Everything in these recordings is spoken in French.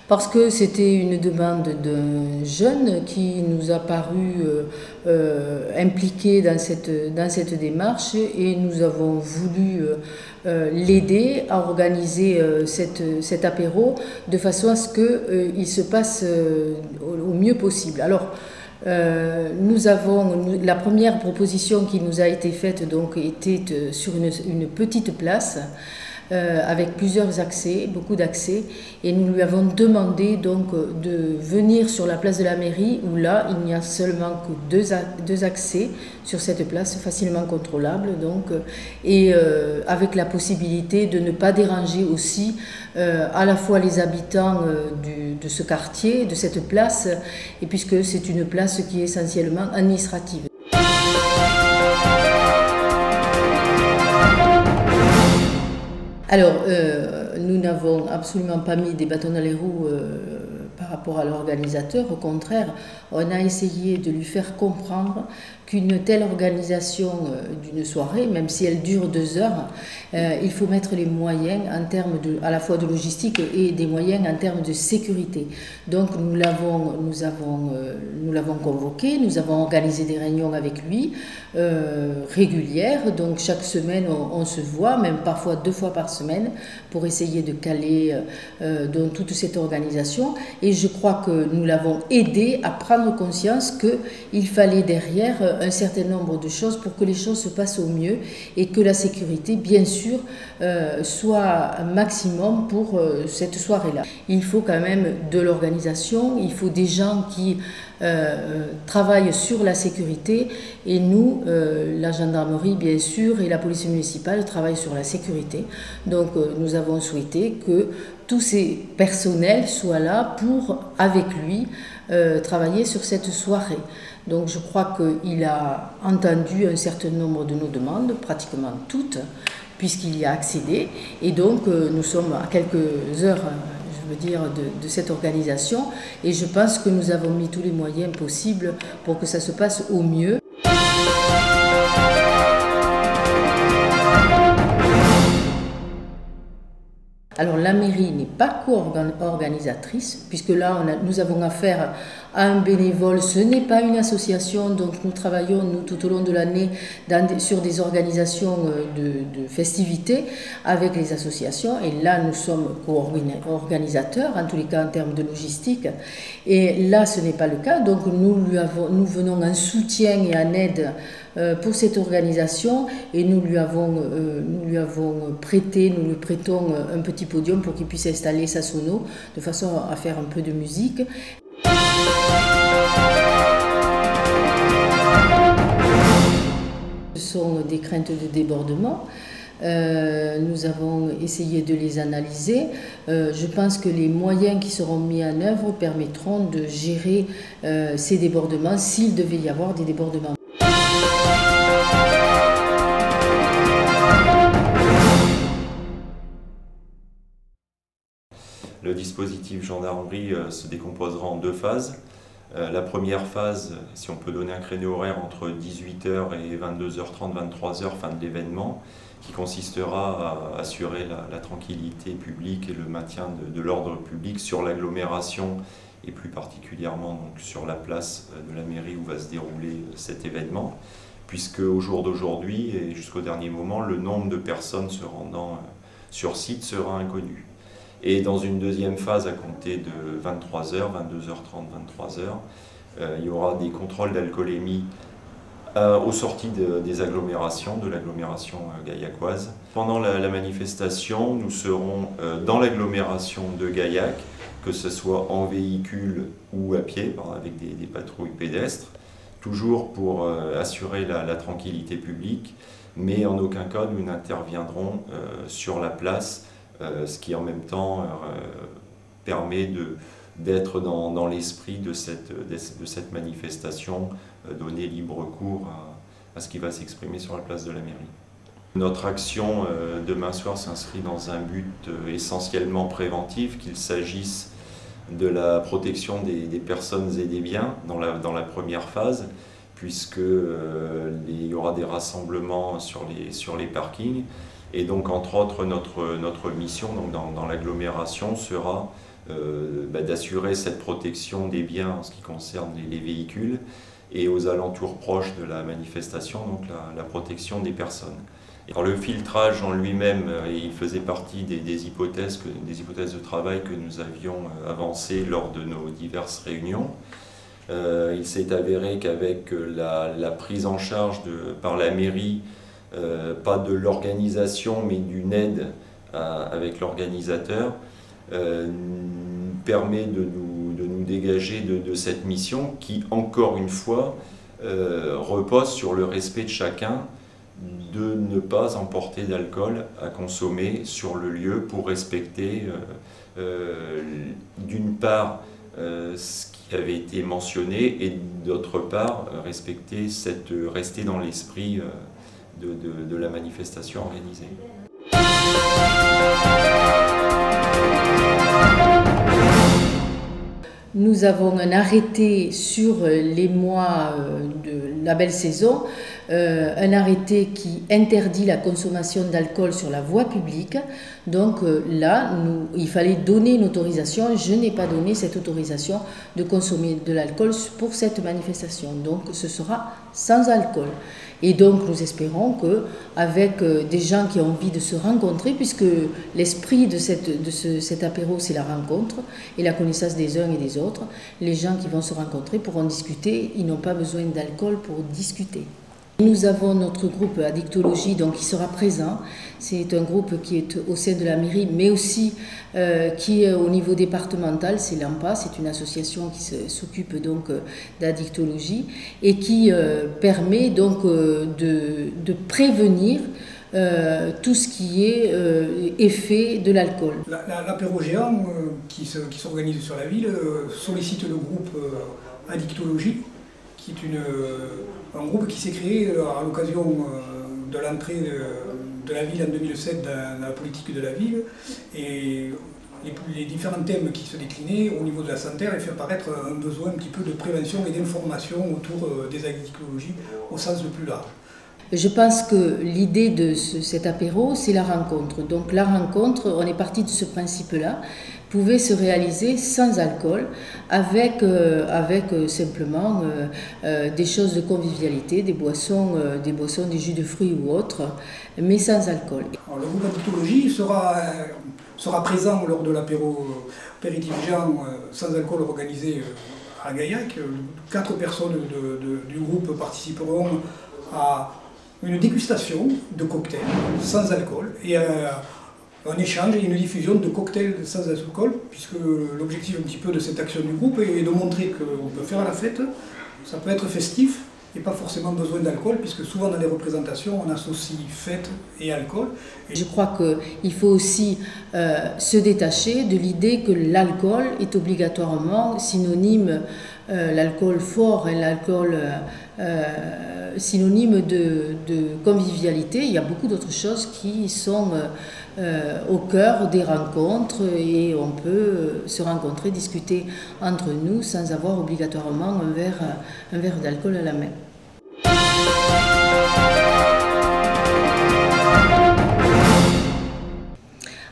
Parce que c'était une demande d'un jeune qui nous a paru impliqué dans cette démarche et nous avons voulu l'aider à organiser cet apéro de façon à ce qu'il se passe au mieux possible. Alors, la première proposition qui nous a été faite donc, était sur une petite place avec plusieurs accès, beaucoup d'accès, et nous lui avons demandé donc de venir sur la place de la mairie où là il n'y a seulement que deux accès sur cette place facilement contrôlable donc, et avec la possibilité de ne pas déranger aussi à la fois les habitants de ce quartier, de cette place, et puisque c'est une place qui est essentiellement administrative. Alors, nous n'avons absolument pas mis des bâtons dans les roues par rapport à l'organisateur. Au contraire, on a essayé de lui faire comprendre qu'une telle organisation d'une soirée, même si elle dure 2 heures, il faut mettre les moyens en termes à la fois de logistique et des moyens en termes de sécurité. Donc nous l'avons convoqué, nous avons organisé des réunions avec lui régulières. Donc chaque semaine on se voit, même parfois 2 fois par semaine, pour essayer de caler dans toute cette organisation. Et je crois que nous l'avons aidé à prendre conscience qu'il fallait derrière un certain nombre de choses pour que les choses se passent au mieux et que la sécurité, bien sûr, soit un maximum pour cette soirée-là. Il faut quand même de l'organisation, il faut des gens qui travaillent sur la sécurité et nous, la gendarmerie bien sûr et la police municipale travaillent sur la sécurité. Donc nous avons souhaité que tous ces personnels soient là pour, avec lui, travailler sur cette soirée. Donc je crois qu'il a entendu un certain nombre de nos demandes, pratiquement toutes, puisqu'il y a accédé. Et donc nous sommes à quelques heures, je veux dire, de cette organisation. Et je pense que nous avons mis tous les moyens possibles pour que ça se passe au mieux. Alors la mairie n'est pas co-organisatrice, puisque là nous avons affaire à un bénévole, ce n'est pas une association, donc nous travaillons nous, tout au long de l'année sur des organisations de festivités avec les associations, et là nous sommes co-organisateurs, en tous les cas en termes de logistique, et là ce n'est pas le cas, donc nous venons en soutien et en aide pour cette organisation, et nous lui prêtons un petit podium pour qu'il puisse installer sa sono de façon à faire un peu de musique. Ce sont des craintes de débordement. Nous avons essayé de les analyser. Je pense que les moyens qui seront mis en œuvre permettront de gérer ces débordements s'il devait y avoir des débordements. Le dispositif gendarmerie se décomposera en 2 phases. La première phase, si on peut donner un créneau horaire entre 18h et 22h30, 23h, fin de l'événement, qui consistera à assurer la tranquillité publique et le maintien de l'ordre public sur l'agglomération et plus particulièrement donc, sur la place de la mairie où va se dérouler cet événement, puisque au jour d'aujourd'hui et jusqu'au dernier moment, le nombre de personnes se rendant sur site sera inconnu. Et dans une deuxième phase à compter de 23h, 22h30, 23h, il y aura des contrôles d'alcoolémie aux sorties des agglomérations, de l'agglomération gaillacoise. Pendant la manifestation, nous serons dans l'agglomération de Gaillac, que ce soit en véhicule ou à pied, avec des patrouilles pédestres, toujours pour assurer la tranquillité publique, mais en aucun cas nous n'interviendrons sur la place, ce qui en même temps permet d'être dans l'esprit de cette manifestation, donner libre cours à ce qui va s'exprimer sur la place de la mairie. Notre action demain soir s'inscrit dans un but essentiellement préventif, qu'il s'agisse de la protection des personnes et des biens dans la première phase, puisque il y aura des rassemblements sur les parkings. Et donc, entre autres, notre mission donc dans l'agglomération sera d'assurer cette protection des biens en ce qui concerne les véhicules et aux alentours proches de la manifestation, donc la protection des personnes. Alors, le filtrage en lui-même, il faisait partie des hypothèses de travail que nous avions avancées lors de nos diverses réunions. Il s'est avéré qu'avec la prise en charge par la mairie, pas de l'organisation mais d'une aide avec l'organisateur, permet de nous dégager de cette mission qui, encore une fois, repose sur le respect de chacun, de ne pas emporter d'alcool à consommer sur le lieu pour respecter d'une part ce qui avait été mentionné et d'autre part rester dans l'esprit de la manifestation organisée. Nous avons un arrêté sur les mois de la belle saison, un arrêté qui interdit la consommation d'alcool sur la voie publique. Donc là, il fallait donner une autorisation. Je n'ai pas donné cette autorisation de consommer de l'alcool pour cette manifestation. Donc ce sera sans alcool. Et donc nous espérons qu'avec des gens qui ont envie de se rencontrer, puisque l'esprit de cet apéro c'est la rencontre et la connaissance des uns et des autres, les gens qui vont se rencontrer pourront discuter, ils n'ont pas besoin d'alcool pour discuter. Nous avons notre groupe Addictologie donc, qui sera présent. C'est un groupe qui est au sein de la mairie, mais aussi qui est au niveau départemental, c'est l'AMPA, c'est une association qui s'occupe donc d'addictologie et qui permet donc de prévenir tout ce qui est effet de l'alcool. L'apéro géant qui s'organise sur la ville sollicite le groupe Addictologie, qui est un groupe qui s'est créé à l'occasion de l'entrée de la ville en 2007 dans la politique de la ville. Et les différents thèmes qui se déclinaient au niveau de la santé avaient fait apparaître un besoin un petit peu de prévention et d'information autour des addictologies au sens le plus large. Je pense que l'idée de cet apéro, c'est la rencontre. Donc la rencontre, on est parti de ce principe-là, pouvait se réaliser sans alcool, avec simplement des choses de convivialité, des boissons, des jus de fruits ou autres, mais sans alcool. Alors, le groupe Addictologie sera présent lors de l'apéro apéritif géant sans alcool organisé à Gaillac. 4 personnes du groupe participeront à une dégustation de cocktails sans alcool et un échange et une diffusion de cocktails sans alcool, puisque l'objectif un petit peu de cette action du groupe est de montrer qu'on peut faire la fête, ça peut être festif et pas forcément besoin d'alcool, puisque souvent dans les représentations on associe fête et alcool. Je crois qu'il faut aussi se détacher de l'idée que l'alcool est obligatoirement synonyme, l'alcool fort et l'alcool synonyme de convivialité. Il y a beaucoup d'autres choses qui sont au cœur des rencontres et on peut se rencontrer, discuter entre nous sans avoir obligatoirement un verre d'alcool à la main.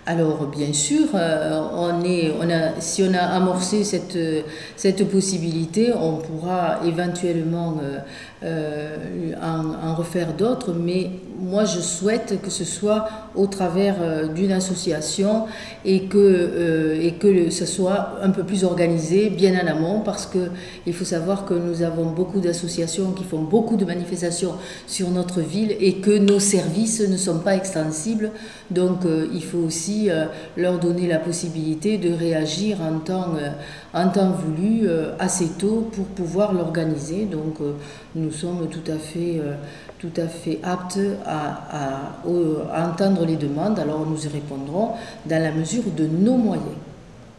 Alors bien sûr, si on a amorcé cette possibilité, on pourra éventuellement en refaire d'autres, mais moi je souhaite que ce soit au travers d'une association et que ce soit un peu plus organisé, bien en amont, parce qu'il faut savoir que nous avons beaucoup d'associations qui font beaucoup de manifestations sur notre ville et que nos services ne sont pas extensibles, donc il faut aussi leur donner la possibilité de réagir en temps voulu assez tôt pour pouvoir l'organiser. Donc nous sommes tout à fait aptes à entendre les demandes, alors nous y répondrons dans la mesure de nos moyens.